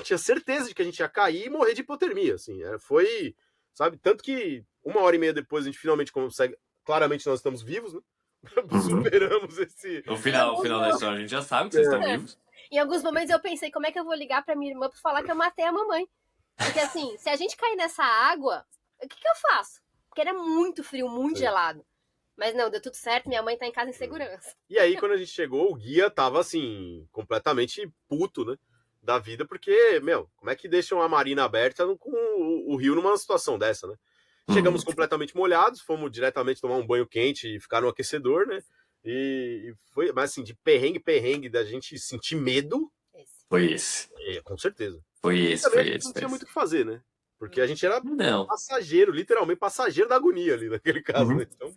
tinha certeza de que a gente ia cair e morrer de hipotermia. Assim, foi, sabe? Tanto que 1h30 depois a gente finalmente consegue. Claramente nós estamos vivos, né? Superamos esse. O final da história a gente já sabe que vocês estão vivos. Em alguns momentos eu pensei, como é que eu vou ligar pra minha irmã pra falar que eu matei a mamãe? Porque assim, se a gente cair nessa água, o que eu faço? Porque era muito frio, muito gelado. Mas não, deu tudo certo, minha mãe tá em casa em segurança. E aí, quando a gente chegou, o guia tava, assim, completamente puto, né? Da vida, porque, como é que deixam a marina aberta com o rio numa situação dessa, né? Chegamos completamente molhados, fomos diretamente tomar um banho quente e ficar no aquecedor, né? E foi, mas assim, de perrengue, da gente sentir medo. Foi esse. Com certeza. Foi esse. Não tinha muito o que fazer, né? Porque a gente era passageiro, literalmente passageiro da agonia ali, naquele caso, né? Então...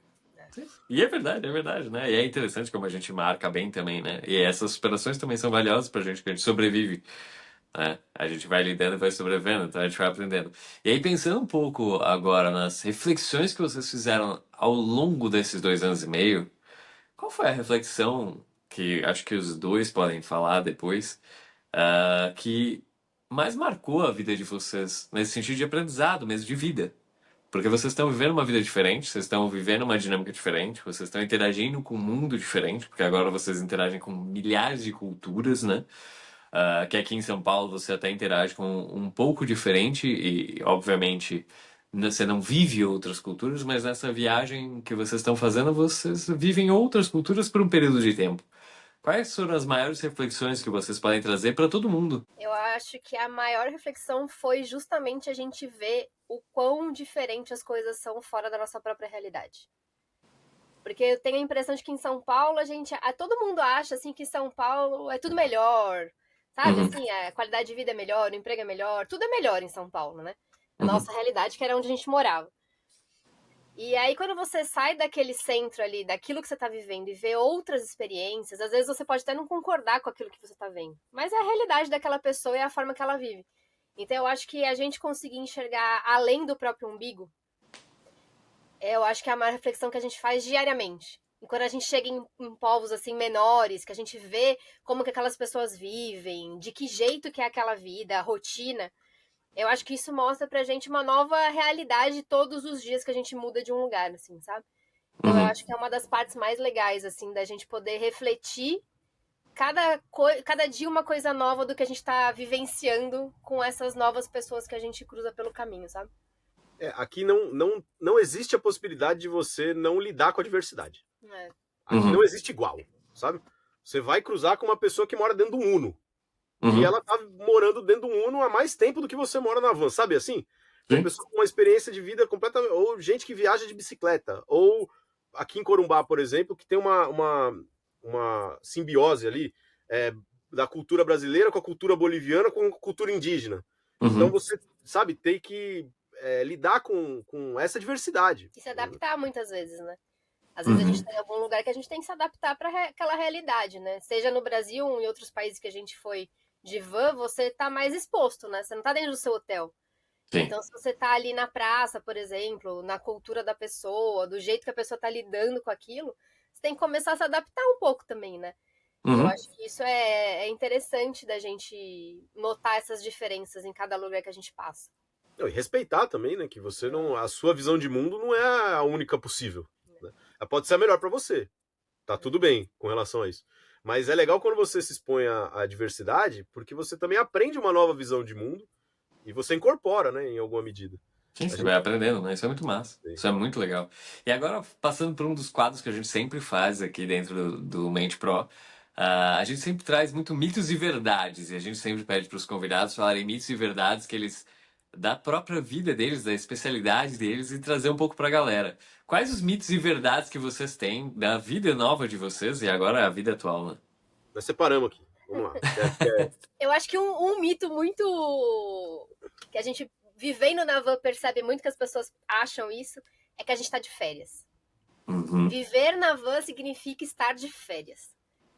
E é verdade, né? E é interessante como a gente marca bem também, né? E essas superações também são valiosas pra gente, que a gente sobrevive. Né? A gente vai lidando e vai sobrevivendo, então a gente vai aprendendo. E aí, pensando um pouco agora nas reflexões que vocês fizeram ao longo desses 2 anos e meio, qual foi a reflexão que acho que os dois podem falar depois, que mais marcou a vida de vocês, nesse sentido de aprendizado mesmo, de vida? Porque vocês estão vivendo uma vida diferente, vocês estão vivendo uma dinâmica diferente, vocês estão interagindo com um mundo diferente, porque agora vocês interagem com milhares de culturas, né? Que aqui em São Paulo você até interage com um pouco diferente e, obviamente, você não vive outras culturas, mas nessa viagem que vocês estão fazendo, vocês vivem outras culturas por um período de tempo. Quais foram as maiores reflexões que vocês podem trazer para todo mundo? Eu acho que a maior reflexão foi justamente a gente ver o quão diferente as coisas são fora da nossa própria realidade. Porque eu tenho a impressão de que em São Paulo todo mundo acha assim que São Paulo é tudo melhor, sabe? Assim, a qualidade de vida é melhor, o emprego é melhor, tudo é melhor em São Paulo, né? A nossa realidade, que era onde a gente morava. E aí, quando você sai daquele centro ali, daquilo que você tá vivendo e vê outras experiências, às vezes você pode até não concordar com aquilo que você tá vendo. Mas é a realidade daquela pessoa e é a forma que ela vive. Então, eu acho que a gente conseguir enxergar além do próprio umbigo, eu acho que é a maior reflexão que a gente faz diariamente. E quando a gente chega em povos assim menores, que a gente vê como que aquelas pessoas vivem, de que jeito que é aquela vida, a rotina, eu acho que isso mostra pra gente uma nova realidade todos os dias que a gente muda de um lugar, assim, sabe? Então eu acho que é uma das partes mais legais, assim, da gente poder refletir cada dia uma coisa nova do que a gente tá vivenciando com essas novas pessoas que a gente cruza pelo caminho, sabe? Aqui não existe a possibilidade de você não lidar com a diversidade. Aqui não existe igual, sabe? Você vai cruzar com uma pessoa que mora dentro do Uno. E ela tá morando dentro do Uno há mais tempo do que você mora na van, sabe assim? Uma pessoa com uma experiência de vida completamente... Ou gente que viaja de bicicleta. Ou aqui em Corumbá, por exemplo, que tem uma simbiose ali da cultura brasileira com a cultura boliviana com a cultura indígena. Então você, sabe, tem que lidar com essa diversidade. E se adaptar muitas vezes, né? Às vezes a gente tá em algum lugar que a gente tem que se adaptar para aquela realidade, né? Seja no Brasil ou em outros países que a gente foi de van, você tá mais exposto, né? Você não tá dentro do seu hotel. Sim. Então, se você tá ali na praça, por exemplo, na cultura da pessoa, do jeito que a pessoa tá lidando com aquilo, você tem que começar a se adaptar um pouco também, né? Eu acho que isso é interessante da gente notar essas diferenças em cada lugar que a gente passa. E respeitar também, né? Que você não... A sua visão de mundo não é a única possível. Né? Ela pode ser a melhor para você. Tá tudo bem com relação a isso. Mas é legal quando você se expõe à diversidade, porque você também aprende uma nova visão de mundo e você incorpora, né, em alguma medida. Sim, você vai aprendendo, né? Isso é muito massa. Sim. Isso é muito legal. E agora, passando por um dos quadros que a gente sempre faz aqui dentro do Mente Pro, a gente sempre traz muito mitos e verdades. E a gente sempre pede para os convidados falarem mitos e verdades que eles... da própria vida deles, da especialidade deles e trazer um pouco para a galera. Quais os mitos e verdades que vocês têm da vida nova de vocês e agora a vida atual, né? Nós separamos aqui. Vamos lá. Eu acho que um mito muito que a gente vivendo na van percebe muito que as pessoas acham isso, é que a gente está de férias. Uhum. Viver na van significa estar de férias.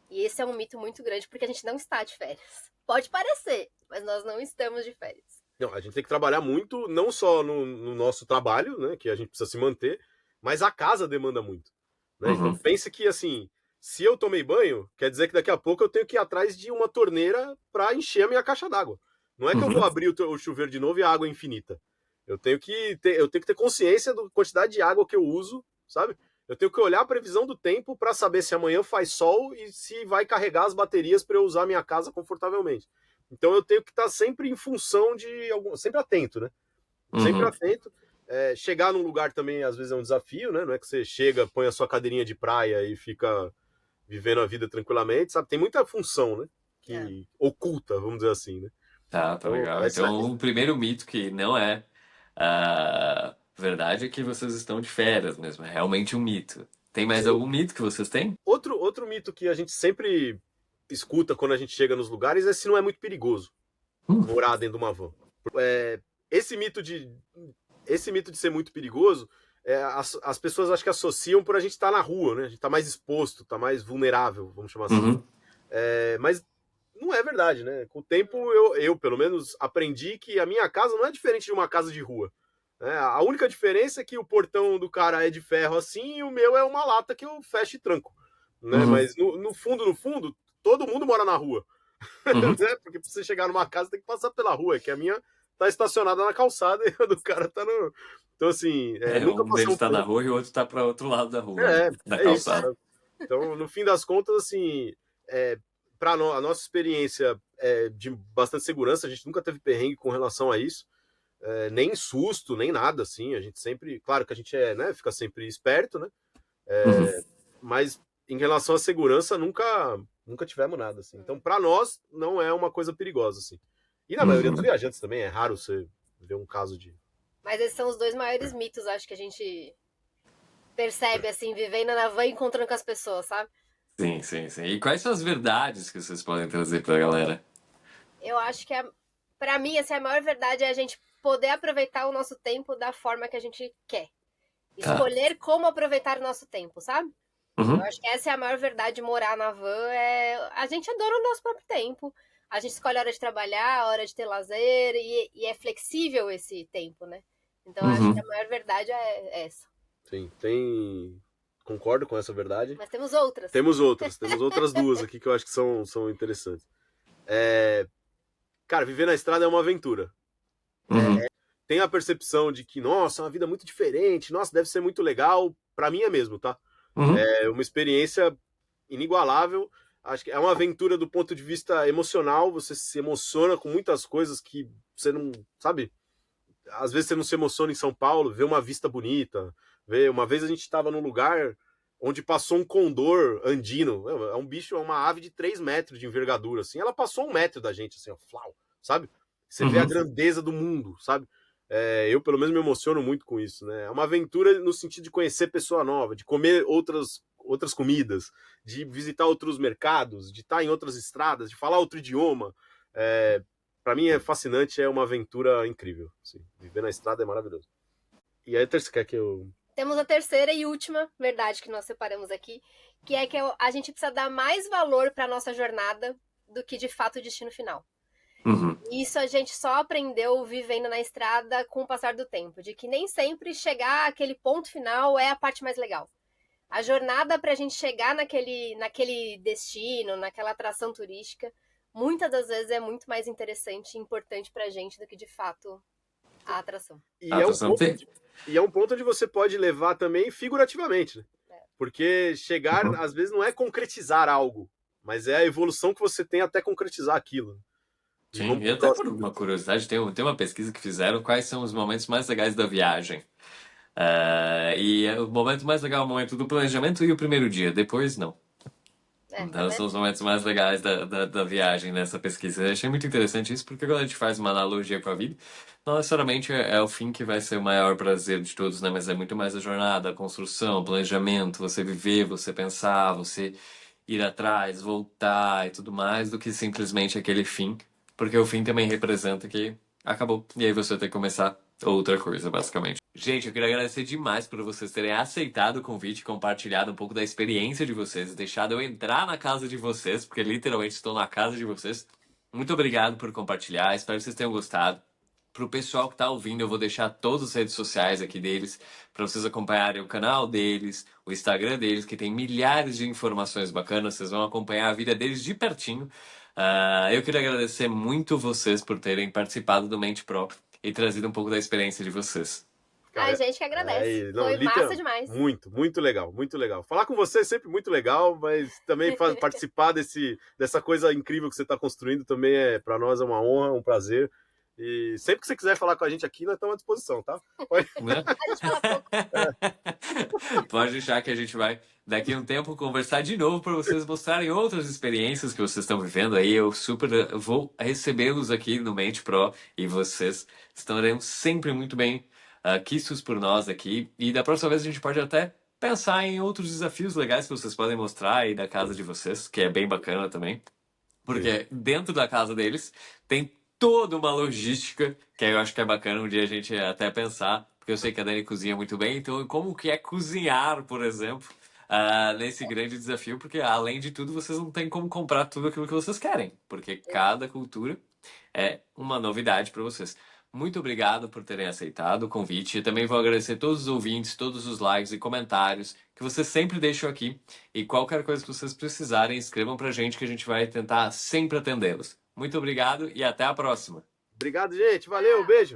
E esse é um mito muito grande, porque a gente não está de férias. Pode parecer, mas nós não estamos de férias. Não, a gente tem que trabalhar muito, não só no nosso trabalho, né, que a gente precisa se manter, mas a casa demanda muito. Né? Uhum. Então pense que, assim, se eu tomei banho, quer dizer que daqui a pouco eu tenho que ir atrás de uma torneira para encher a minha caixa d'água. Não é que eu vou abrir o chuveiro de novo e a água é infinita. Eu tenho que ter consciência da quantidade de água que eu uso, sabe? Eu tenho que olhar a previsão do tempo para saber se amanhã faz sol e se vai carregar as baterias para eu usar a minha casa confortavelmente. Então eu tenho que estar sempre em função de algum, sempre atento, né? Sempre atento. Chegar num lugar também às vezes é um desafio, né? Não é que você chega, põe a sua cadeirinha de praia e fica vivendo a vida tranquilamente, sabe? Tem muita função, né? Que oculta, vamos dizer assim, né? Tá legal. Então, o primeiro mito que não é verdade é que vocês estão de férias mesmo. É realmente um mito. Tem mais algum mito que vocês têm? Outro mito que a gente sempre escuta quando a gente chega nos lugares é se não é muito perigoso morar dentro de uma van. Esse mito de ser muito perigoso, as pessoas acho que associam por a gente estar na rua, né? A gente tá mais exposto, tá mais vulnerável, vamos chamar assim. Mas não é verdade, né? Com o tempo, eu pelo menos aprendi que a minha casa não é diferente de uma casa de rua. A única diferença é que o portão do cara é de ferro assim e o meu é uma lata que eu fecho e tranco. Né? Mas no fundo, todo mundo mora na rua. Né? Porque pra você chegar numa casa tem que passar pela rua, que a minha tá estacionada na calçada e a do cara tá no... Então, assim, nunca um passou deles tá na rua e o outro tá para outro lado da rua, da calçada. Isso. Então, no fim das contas, assim, a nossa experiência é de bastante segurança, a gente nunca teve perrengue com relação a isso, nem susto, nem nada, assim, a gente sempre, claro que a gente né, fica sempre esperto, né, mas em relação à segurança, nunca tivemos nada, assim. Então, para nós, não é uma coisa perigosa, assim. E na maioria dos viajantes também, é raro você ver um caso de... Mas esses são os dois maiores mitos, acho que a gente percebe, assim, vivendo na van e encontrando com as pessoas, sabe? Sim. E quais são as verdades que vocês podem trazer pra galera? Eu acho que, pra mim, assim, a maior verdade é a gente poder aproveitar o nosso tempo da forma que a gente quer. Escolher como aproveitar o nosso tempo, sabe? Eu acho que essa é a maior verdade de morar na van, a gente é dono do nosso próprio tempo. A gente escolhe a hora de trabalhar, a hora de ter lazer, e é flexível esse tempo, né? Então, eu acho que a maior verdade é essa. Sim, concordo com essa verdade. Mas temos outras. Temos outras duas aqui que eu acho que são interessantes. Cara, viver na estrada é uma aventura. Tem a percepção de que, nossa, é uma vida muito diferente, nossa, deve ser muito legal. Pra mim é mesmo, tá? É uma experiência inigualável. Acho que é uma aventura do ponto de vista emocional. Você se emociona com muitas coisas que você não... Sabe? Às vezes você não se emociona em São Paulo, vê uma vista bonita. Uma vez a gente estava num lugar onde passou um condor andino. É um bicho, é uma ave de 3 metros de envergadura, assim. Ela passou 1 metro da gente, assim, ó, flau, sabe? Você vê a grandeza do mundo, sabe? Eu, pelo menos, me emociono muito com isso, né? É uma aventura no sentido de conhecer pessoa nova, de comer outras comidas, de visitar outros mercados, de estar em outras estradas, de falar outro idioma. Para mim é fascinante, é uma aventura incrível. Assim. Viver na estrada é maravilhoso. E aí, você quer que eu... Temos a terceira e última verdade que nós separamos aqui, que é que a gente precisa dar mais valor para a nossa jornada do que, de fato, o destino final. Isso a gente só aprendeu vivendo na estrada com o passar do tempo, de que nem sempre chegar àquele ponto final é a parte mais legal. A jornada para a gente chegar naquele destino, naquela atração turística, muitas das vezes é muito mais interessante e importante para a gente do que, de fato, a atração. E é um ponto onde você pode levar também figurativamente, né? Porque chegar, às vezes, não é concretizar algo, mas é a evolução que você tem até concretizar aquilo. Sim, e até por uma curiosidade, tem uma pesquisa que fizeram quais são os momentos mais legais da viagem. E o momento mais legal é o momento do planejamento e o primeiro dia, depois não. Então são os momentos mais legais da viagem nessa pesquisa. Eu achei muito interessante isso, porque quando a gente faz uma analogia com a vida, não necessariamente é o fim que vai ser o maior prazer de todos, né? Mas é muito mais a jornada, a construção, o planejamento, você viver, você pensar, você ir atrás, voltar e tudo mais, do que simplesmente aquele fim, porque o fim também representa que acabou, e aí você tem que começar outra coisa, basicamente. Gente, eu queria agradecer demais por vocês terem aceitado o convite, compartilhado um pouco da experiência de vocês, deixado eu entrar na casa de vocês, porque literalmente estou na casa de vocês. Muito obrigado por compartilhar, espero que vocês tenham gostado. Pro pessoal que tá ouvindo, eu vou deixar todas as redes sociais aqui deles, para vocês acompanharem o canal deles, o Instagram deles, que tem milhares de informações bacanas, vocês vão acompanhar a vida deles de pertinho. Eu queria agradecer muito vocês por terem participado do Mente Pro e trazido um pouco da experiência de vocês. A gente que agradece. Não, Foi massa demais. Muito legal, muito legal. Falar com você é sempre muito legal, mas também participar dessa coisa incrível que você está construindo também para nós é uma honra, um prazer. E sempre que você quiser falar com a gente aqui, nós estamos à disposição, tá? Pode... Né? Pode deixar que a gente vai, daqui a um tempo, conversar de novo para vocês mostrarem outras experiências que vocês estão vivendo aí. Eu super vou recebê-los aqui no Mente Pro e vocês estarão sempre muito bem quistos por nós aqui. E da próxima vez a gente pode até pensar em outros desafios legais que vocês podem mostrar aí da casa de vocês, que é bem bacana também. Porque dentro da casa deles tem toda uma logística que eu acho que é bacana um dia a gente até pensar, porque eu sei que a Dani cozinha muito bem, então como que é cozinhar, por exemplo, nesse grande desafio, porque além de tudo vocês não têm como comprar tudo aquilo que vocês querem, porque cada cultura é uma novidade para vocês. Muito obrigado por terem aceitado o convite. Eu também vou agradecer todos os ouvintes, todos os likes e comentários que vocês sempre deixam aqui. E qualquer coisa que vocês precisarem, escrevam pra gente que a gente vai tentar sempre atendê-los. Muito obrigado e até a próxima. Obrigado, gente. Valeu, beijo.